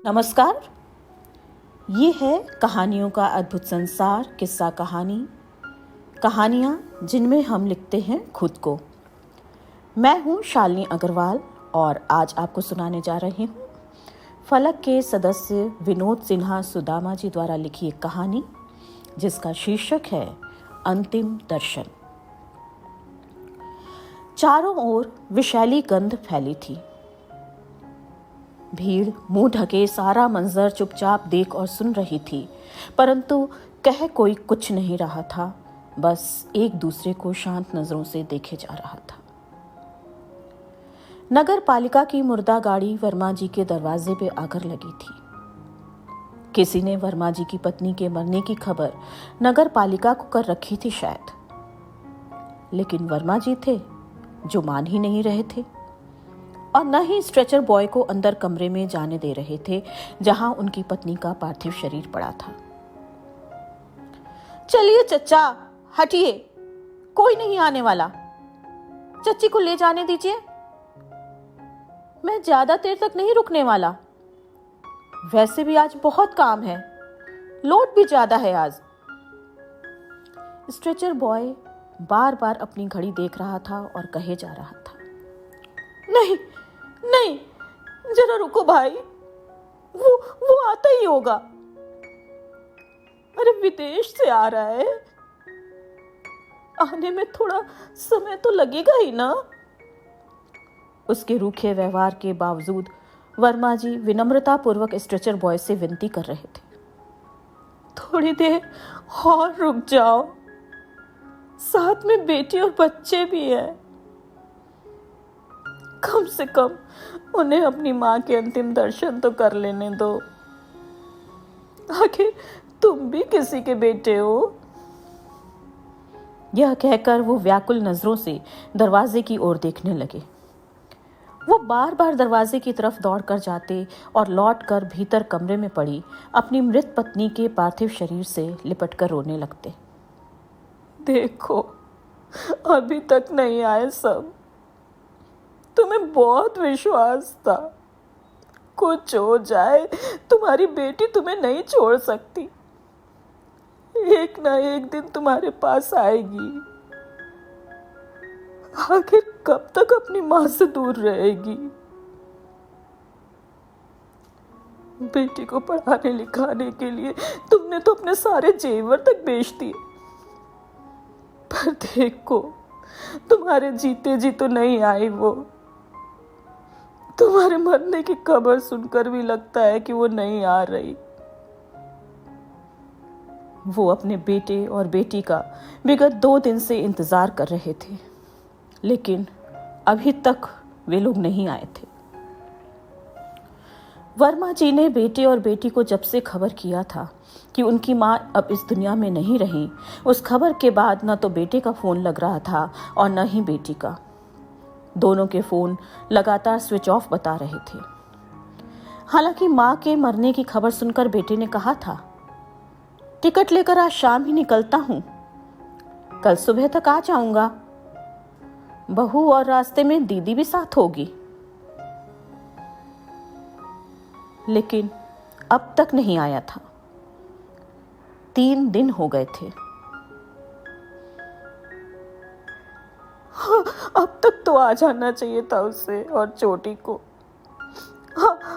नमस्कार। ये है कहानियों का अद्भुत संसार, किस्सा कहानी, कहानियाँ जिनमें हम लिखते हैं खुद को। मैं हूँ शालिनी अग्रवाल और आज आपको सुनाने जा रही हूँ फलक के सदस्य विनोद सिन्हा सुदामा जी द्वारा लिखी एक कहानी जिसका शीर्षक है अंतिम दर्शन। चारों ओर विषैली गंध फैली थी। भीड़ मुंह ढके सारा मंजर चुपचाप देख और सुन रही थी, परंतु कह कोई कुछ नहीं रहा था, बस एक दूसरे को शांत नजरों से देखे जा रहा था। नगर पालिका की मुर्दा गाड़ी वर्मा जी के दरवाजे पे आकर लगी थी। किसी ने वर्मा जी की पत्नी के मरने की खबर नगर पालिका को कर रखी थी शायद, लेकिन वर्मा जी थे जो मान ही नहीं रहे थे और न ही स्ट्रेचर बॉय को अंदर कमरे में जाने दे रहे थे जहां उनकी पत्नी का पार्थिव शरीर पड़ा था। चलिए चच्चा, हटिए, कोई नहीं आने वाला, चच्ची को ले जाने दीजिए, मैं ज्यादा देर तक नहीं रुकने वाला। वैसे भी आज बहुत काम है, लोड भी ज्यादा है आज। स्ट्रेचर बॉय बार बार अपनी घड़ी देख रहा था और कहे जा रहा था, नहीं नहीं, जरा रुको भाई, वो आता ही होगा। अरे विदेश से आ रहा है, आने में थोड़ा समय तो लगेगा ही ना। उसके रूखे व्यवहार के बावजूद वर्मा जी विनम्रता पूर्वक स्ट्रेचर बॉय से विनती कर रहे थे, थोड़ी देर और रुक जाओ, साथ में बेटी और बच्चे भी हैं, कम से कम उन्हें अपनी मां के अंतिम दर्शन तो कर लेने दो। आखिर तुम भी किसी के बेटे हो। यह कहकर वो व्याकुल नजरों से दरवाजे की ओर देखने लगे। वो बार बार दरवाजे की तरफ दौड़कर जाते और लौटकर भीतर कमरे में पड़ी अपनी मृत पत्नी के पार्थिव शरीर से लिपटकर रोने लगते। देखो, अभी तक नहीं आए सब, तुम्हें बहुत विश्वास था, कुछ हो जाए तुम्हारी बेटी तुम्हें नहीं छोड़ सकती, एक ना एक दिन तुम्हारे पास आएगी। आखिर कब तक अपनी मां से दूर रहेगी। बेटी को पढ़ाने लिखाने के लिए तुमने तो अपने सारे जेवर तक बेच दिए, पर देखो तुम्हारे जीते जी तो नहीं आई वो। तुम्हारे मरने की खबर सुनकर भी लगता है कि वो नहीं आ रही। वो अपने बेटे और बेटी का विगत 2 दिन से इंतजार कर रहे थे, लेकिन अभी तक वे लोग नहीं आए थे। वर्मा जी ने बेटे और बेटी को जब से खबर किया था कि उनकी मां अब इस दुनिया में नहीं रही, उस खबर के बाद न तो बेटे का फोन लग रहा था और न ही बेटी का। दोनों के फोन लगातार स्विच ऑफ बता रहे थे। हालांकि मां के मरने की खबर सुनकर बेटे ने कहा था, टिकट लेकर आज शाम ही निकलता हूं, कल सुबह तक आ जाऊंगा, बहू और रास्ते में दीदी भी साथ होगी। लेकिन अब तक नहीं आया था। 3 दिन हो गए थे। अब तक तो आ जाना चाहिए था उसे और चोटी को।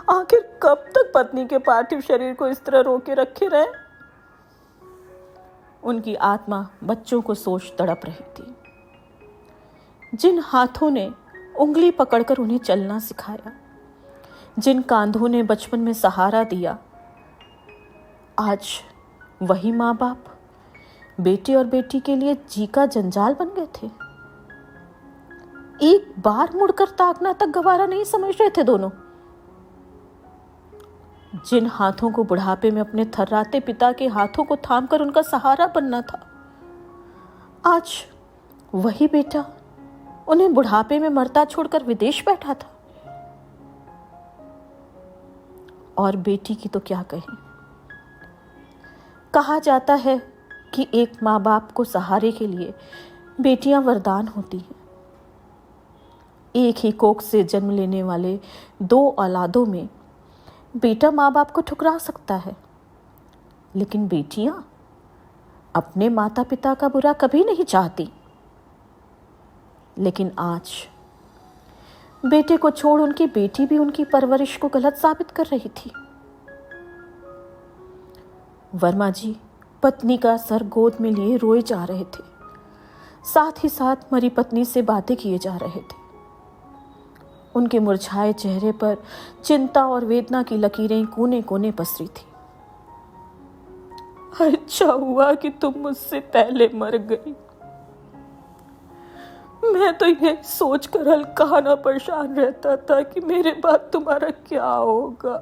आखिर कब तक पत्नी के पार्थिव शरीर को इस तरह रोके रखे रहे। उनकी आत्मा बच्चों को सोच तड़प रही थी, जिन हाथों ने उंगली पकड़कर उन्हें चलना सिखाया, जिन कांधों ने बचपन में सहारा दिया, आज वही माँ बाप बेटे और बेटी के लिए जी का जंजाल बन गए थे। एक बार मुड़कर ताकना तक गवारा नहीं समझ रहे थे दोनों। जिन हाथों को बुढ़ापे में अपने थर्राते पिता के हाथों को थामकर उनका सहारा बनना था, आज वही बेटा उन्हें बुढ़ापे में मरता छोड़कर विदेश बैठा था। और बेटी की तो क्या कहें। कहा जाता है कि एक माँ बाप को सहारे के लिए बेटियां वरदान होती हैं। एक ही कोख से जन्म लेने वाले 2 औलादों में बेटा माँ बाप को ठुकरा सकता है, लेकिन बेटियां अपने माता पिता का बुरा कभी नहीं चाहती। लेकिन आज बेटे को छोड़ उनकी बेटी भी उनकी परवरिश को गलत साबित कर रही थी। वर्मा जी पत्नी का सर गोद में लिए रोए जा रहे थे, साथ ही साथ मरी पत्नी से बातें किए जा रहे थे। उनके मुरझाए चेहरे पर चिंता और वेदना की लकीरें कोने कोने पसरी थी। अच्छा हुआ कि तुम मुझसे पहले मर गई। मैं तो ये सोचकर हल्का परेशान रहता था कि मेरे बाद तुम्हारा क्या होगा।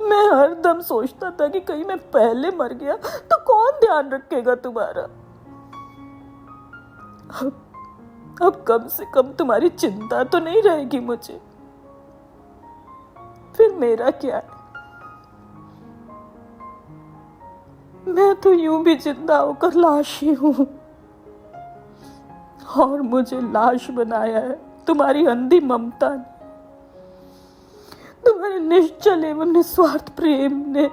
मैं हरदम सोचता था कि कहीं मैं पहले मर गया तो कौन ध्यान रखेगा तुम्हारा। अब कम से कम तुम्हारी चिंता तो नहीं रहेगी मुझे। फिर मेरा क्या है? मैं तो यूं भी जिंदा होकर लाश ही हूं, और मुझे लाश बनाया है तुम्हारी अंधी ममता ने, तुम्हारे निश्चल एवं निस्वार्थ प्रेम ने,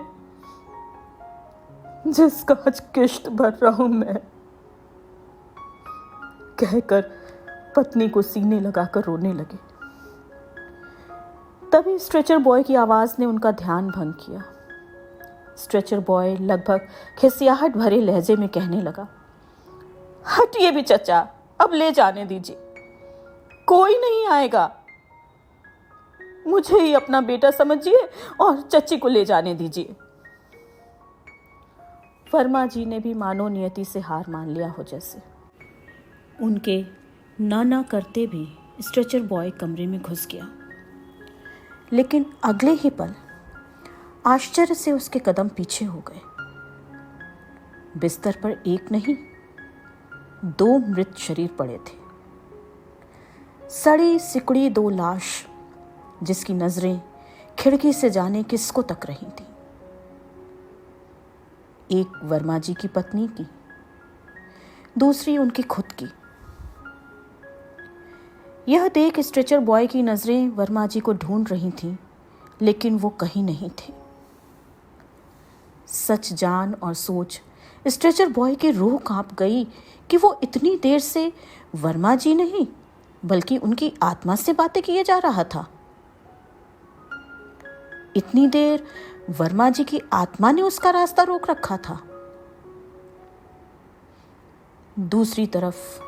जिसका आज किश्त भर रहा हूं मैं। कहकर पत्नी को सीने लगाकर रोने लगे। तभी स्ट्रेचर बॉय की आवाज ने उनका ध्यान भंग किया। स्ट्रेचर बॉय लगभग खिसियाहट भरे लहजे में कहने लगा, हटिए भी चचा, अब ले जाने दीजिए, कोई नहीं आएगा। मुझे ही अपना बेटा समझिए और चच्ची को ले जाने दीजिए। वर्मा जी ने भी मानो नियति से हार मान लिया हो जैसे। उनके ना करते भी स्ट्रेचर बॉय कमरे में घुस गया, लेकिन अगले ही पल आश्चर्य से उसके कदम पीछे हो गए। बिस्तर पर एक नहीं 2 मृत शरीर पड़े थे। सड़ी सिकुड़ी 2 लाश, जिसकी नजरें खिड़की से जाने किसको तक रही थी। एक वर्मा जी की पत्नी की, दूसरी उनकी खुद की। यह देख स्ट्रेचर बॉय की नजरें वर्मा जी को ढूंढ रही थीं, लेकिन वो कहीं नहीं थे। सच जान और सोच स्ट्रेचर बॉय की रूह कांप गई कि वो इतनी देर से वर्मा जी नहीं बल्कि उनकी आत्मा से बातें किए जा रहा था। इतनी देर वर्मा जी की आत्मा ने उसका रास्ता रोक रखा था। दूसरी तरफ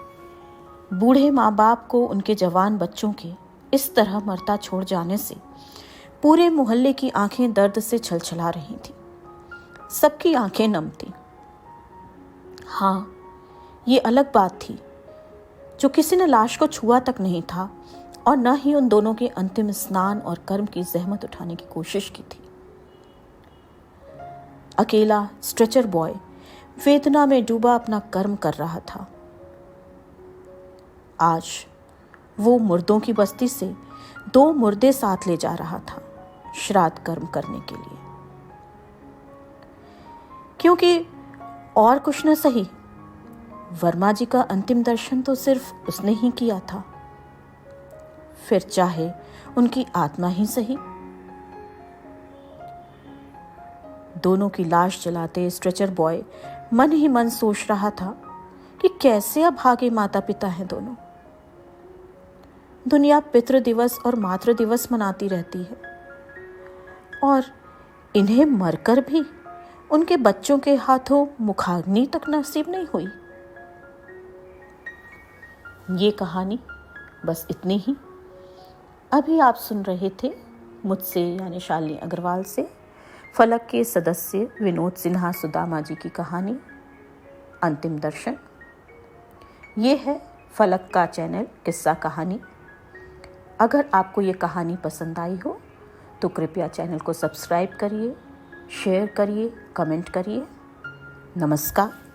बूढ़े माँ बाप को उनके जवान बच्चों के इस तरह मरता छोड़ जाने से पूरे मोहल्ले की आंखें दर्द से छलछला रही थी। सबकी आंखें नम थी। हाँ, ये अलग बात थी जो किसी ने लाश को छुआ तक नहीं था और न ही उन दोनों के अंतिम स्नान और कर्म की जहमत उठाने की कोशिश की थी। अकेला स्ट्रेचर बॉय वेदना में डूबा अपना कर्म कर रहा था। आज वो मुर्दों की बस्ती से 2 मुर्दे साथ ले जा रहा था श्राद्ध कर्म करने के लिए, क्योंकि और कुछ न सही वर्मा जी का अंतिम दर्शन तो सिर्फ उसने ही किया था, फिर चाहे उनकी आत्मा ही सही। दोनों की लाश जलाते स्ट्रेचर बॉय मन ही मन सोच रहा था कि कैसे अभागे माता पिता हैं दोनों। दुनिया पितृ दिवस और मातृ दिवस मनाती रहती है और इन्हें मरकर भी उनके बच्चों के हाथों मुखाग्नि तक नसीब नहीं हुई। ये कहानी बस इतनी ही। अभी आप सुन रहे थे मुझसे यानी शालिनी अग्रवाल से फलक के सदस्य विनोद सिन्हा सुदामा जी की कहानी अंतिम दर्शन। ये है फलक का चैनल किस्सा कहानी। अगर आपको ये कहानी पसंद आई हो तो कृपया चैनल को सब्सक्राइब करिए, शेयर करिए, कमेंट करिए। नमस्कार।